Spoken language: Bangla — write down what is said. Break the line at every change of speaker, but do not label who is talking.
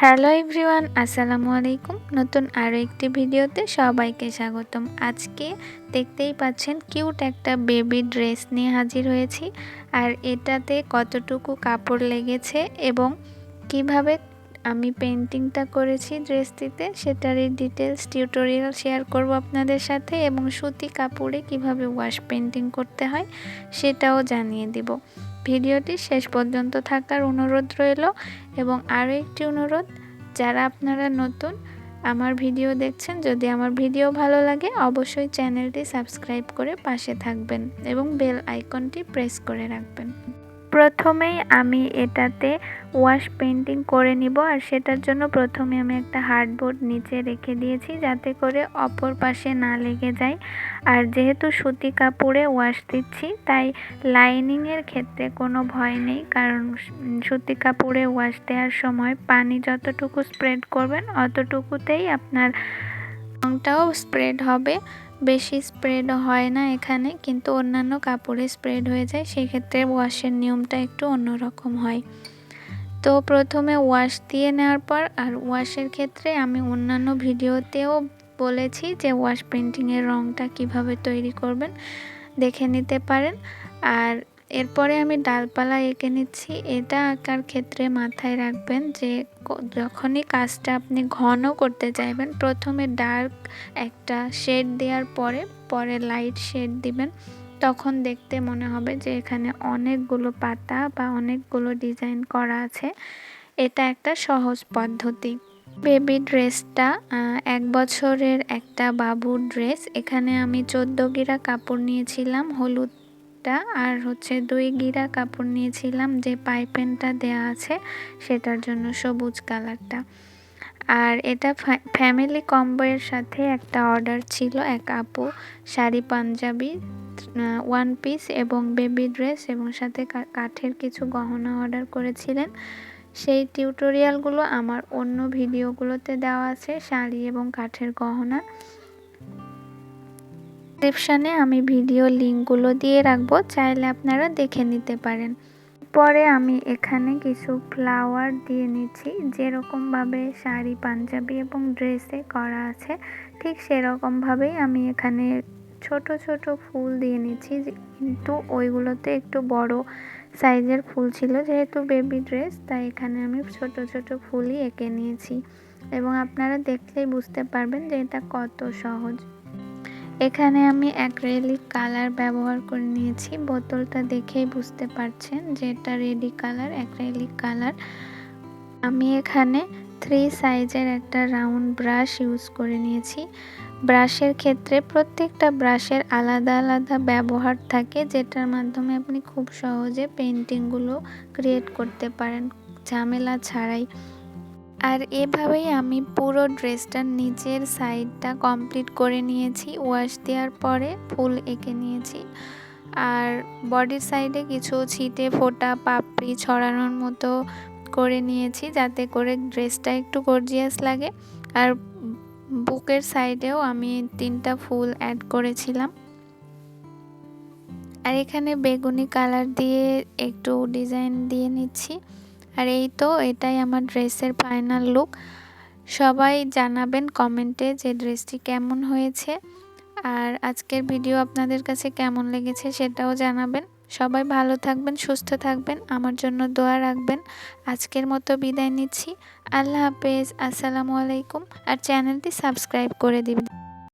হ্যালো এভরিওয়ান, আসসালামু আলাইকুম। নতুন আরও একটি ভিডিওতে সবাইকে স্বাগতম। আজকে দেখতেই পাচ্ছেন কিউট একটা বেবি ড্রেস নিয়ে হাজির হয়েছি। আর এটাতে কতটুকু কাপড় লেগেছে এবং কিভাবে আমি পেন্টিংটা করেছি ড্রেসটিতে সেটারই ডিটেলস টিউটোরিয়াল শেয়ার করব আপনাদের সাথে, এবং সুতি কাপড়ে কিভাবে ওয়াশ পেন্টিং করতে হয় সেটাও জানিয়ে দিব। ভিডিওটি শেষ পর্যন্ত থাকার অনুরোধ রইল। এবং আরও একটি অনুরোধ, যারা আপনারা নতুন আমার ভিডিও দেখছেন, যদি আমার ভিডিও ভালো লাগে অবশ্যই চ্যানেলটি সাবস্ক্রাইব করে পাশে থাকবেন এবং বেল আইকনটি প্রেস করে রাখবেন। প্রথমেই আমি এটাতে ওয়াশ পেন্টিং করে নিব, আর সেটার জন্য প্রথমে আমি একটা হার্ডবোর্ড নিচে রেখে দিয়েছি যাতে করে অপর পাশে না লেগে যায়। আর যেহেতু সুতি কাপড়ে ওয়াশ দিচ্ছি তাই লাইনিংয়ের ক্ষেত্রে কোনো ভয় নেই, কারণ সুতি কাপড়ে ওয়াশ দেওয়ার সময় পানি যতটুকু স্প্রেড করবেন অতটুকুতেই আপনার রংটাও স্প্রেড হবে। বেশি স্প্রেড হয় না এখানে, কিন্তু অন্যান্য কাপড়ে স্প্রেড হয়ে যায়, সেক্ষেত্রে ওয়াশের নিয়মটা একটু অন্যরকম হয়। তো প্রথমে ওয়াশ দিয়ে নেওয়ার পর, আর ওয়াশের ক্ষেত্রে আমি অন্যান্য ভিডিওতেও বলেছি যে ওয়াশ পেন্টিংয়ের রংটা কিভাবে তৈরি করবেন, দেখে নিতে পারেন। আর এরপরে আমি ডালপালা এঁকে নিচ্ছি। এটা আঁকার ক্ষেত্রে মাথায় রাখবেন যে যখনই কাজটা আপনি ঘন করতে চাইবেন প্রথমে ডার্ক একটা শেড দেওয়ার পরে লাইট শেড দিবেন, তখন দেখতে মনে হবে যে এখানে অনেকগুলো পাতা বা অনেকগুলো ডিজাইন করা আছে। এটা একটা সহজ পদ্ধতি। বেবি ড্রেসটা 1 বছরের একটা বাবুর ড্রেস। এখানে আমি 14 গিরা কাপড় নিয়েছিলাম হলুদটা, আর 2 গিরা কাপড় নিয়েছিলাম যে পাইপেনটা দেয়া আছে সেটার জন্য সবুজ কালারটা। আর এটা ফ্যামিলি কম্বোয়ের সাথে একটা অর্ডার ছিল। এক আপু শাড়ি পাঞ্জাবি 1 পিস এবং বেবি ড্রেস এবং সাথে কাঠের কিছু গহনা অর্ডার করেছিলেন। সেই টিউটোরিয়ালগুলো আমার অন্য ভিডিওগুলোতে দেওয়া আছে, শাড়ি এবং কাঠের গহনা। ডেসক্রিপশনে আমি ভিডিও লিঙ্কগুলো দিয়ে রাখবো, চাইলে আপনারা দেখে নিতে পারেন। পরে আমি এখানে কিছু ফ্লাওয়ার দিয়ে নিচ্ছি, যেরকমভাবে শাড়ি পাঞ্জাবি এবং ড্রেসে করা আছে ঠিক সেরকমভাবেই আমি এখানে ছোট ছোট ফুল দিয়ে নিচ্ছি, কিন্তু ওইগুলোতে একটু বড় সাইজের ফুল ছিল। যেহেতু বেবি ড্রেস তাই এখানে আমি ছোট ছোট ফুলই এঁকে নিয়েছি, এবং আপনারা দেখলেই বুঝতে পারবেন যে এটা কত সহজ। এখানে আমি অ্যাক্রিলিক কালার ব্যবহার করে নিয়েছি। বোতলটা দেখেই বুঝতে পারছেন যে এটা রেডি কালার, অ্যাক্রিলিক কালার। আমি এখানে 3 সাইজের একটা রাউন্ড ব্রাশ ইউজ করে নিয়েছি। ব্রাশের ক্ষেত্রে প্রত্যেকটা ব্রাশের আলাদা আলাদা ব্যবহার থাকে, যেটার মাধ্যমে আপনি খুব সহজে পেন্টিংগুলো ক্রিয়েট করতে পারেন ঝামেলা ছাড়াই। আর এভাবেই আমি পুরো ড্রেসটার নিচের সাইডটা কমপ্লিট করে নিয়েছি। ওয়াশ দেওয়ার পরে ফুল এঁকে নিয়েছি, আর বডির সাইডে কিছু ছিটে ফোটা পাপড়ি ছড়ানোর মতো করে নিয়েছি যাতে করে ড্রেসটা একটু গর্জিয়াস লাগে। আর বুকের সাইডেও আমি 3টা ফুল অ্যাড করেছিলাম। আর এখানে বেগুনি কালার দিয়ে একটু ডিজাইন দিয়ে নিচ্ছি। আর এই তো, এটাই আমার ড্রেসের ফাইনাল লুক। সবাই জানাবেন কমেন্টে যে ড্রেসটি কেমন হয়েছে, আর আজকের ভিডিও আপনাদের কাছে কেমন লেগেছে সেটাও জানাবেন। সবাই ভালো থাকবেন, সুস্থ থাকবেন, আমার জন্য দোয়া রাখবেন। আজকের মতো বিদায় নিচ্ছি। আল্লাহ হাফেজ, আসসালামু আলাইকুম। আর চ্যানেলটি সাবস্ক্রাইব করে দিবেন।